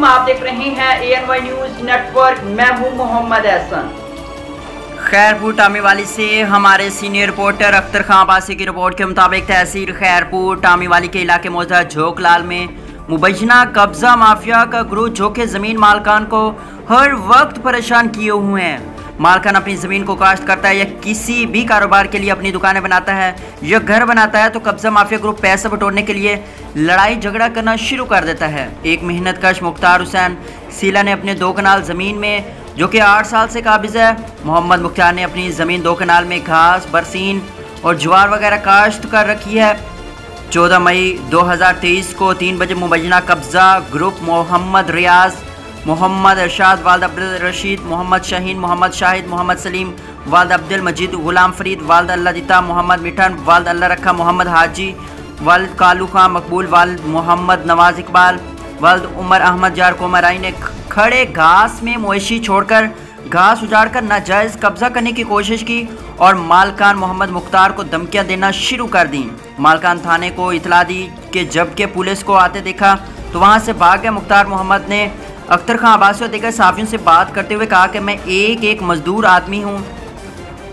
आप देख रहे हैं ANY न्यूज नेटवर्क। मैं हूं मोहम्मद एहसन। खैरपुर टामीवाली से हमारे सीनियर रिपोर्टर अख्तर खां अब्बासी की रिपोर्ट के मुताबिक तहसील खैरपुर टामीवाली के इलाके मौजूदा झोंकलाल में मुबैना कब्जा माफिया का ग्रुप जो कि ज़मीन मालकान को हर वक्त परेशान किए हुए हैं। मालकान अपनी ज़मीन को काश्त करता है या किसी भी कारोबार के लिए अपनी दुकानें बनाता है या घर बनाता है तो कब्जा माफिया ग्रुप पैसा बटोरने के लिए लड़ाई झगड़ा करना शुरू कर देता है। एक मेहनतकश मुख्तार हुसैन सीला ने अपने 2 कनाल ज़मीन में जो कि 8 साल से काबिज है। मोहम्मद मुख्तार ने अपनी ज़मीन 2 कनाल में घास, बरसीन और ज्वार वगैरह काश्त कर रखी है। 14 मई 2023 को 3 बजे मुबैना कब्जा ग्रुप मोहम्मद रियाज, मोहम्मद इरशाद, वालिद अब्दुल रशीद, मोहम्मद शाहीन, मोहम्मद शाहिद, मोहम्मद सलीम, वालिद अब्दुल मजीद, गुलाम फरीद, वालिद अल्लाह दिता, मोहम्मद मिठन, वालिद अल्लाह रखा, मोहम्मद हाजी, वालिद कालू खां मकबूल, वालिद मोहम्मद नवाज इकबाल, वालिद उमर अहमद जार कोमराई ने खड़े घास में मवेशी छोड़कर घास उजाड़कर नाजायज़ कब्जा करने की कोशिश की और मालकान मोहम्मद मुख्तार को धमकियां देना शुरू कर दी। मालकान थाने को इतला दी कि जबकि पुलिस को आते देखा तो वहां से भाग गए। मुख्तार मोहम्मद ने अख्तर खां अब्बासी और दीगर साफियों से बात करते हुए कहा कि मैं एक मजदूर आदमी हूं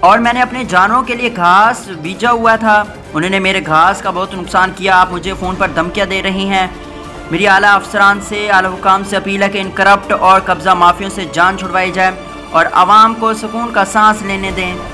और मैंने अपने जानवरों के लिए घास बीजा हुआ था। उन्होंने मेरे घास का बहुत नुकसान किया। आप मुझे फ़ोन पर धमकियां दे रही हैं। मेरी आला अफसरान से, आला हुकाम से अपील है कि इन करप्ट और कब्ज़ा माफियों से जान छुड़वाई जाए और आवाम को सुकून का सांस लेने दें।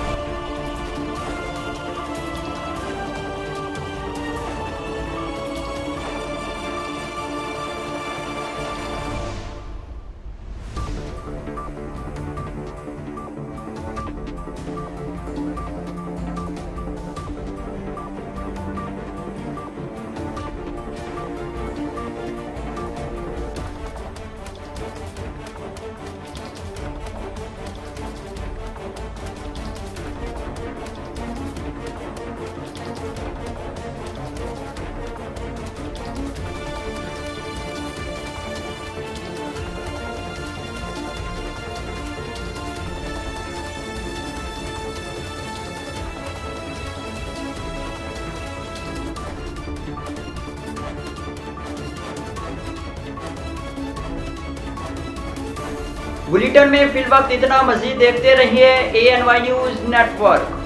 बुलेटिन में फिल वक्त इतना। मजीद देखते रहिए ANY न्यूज नेटवर्क।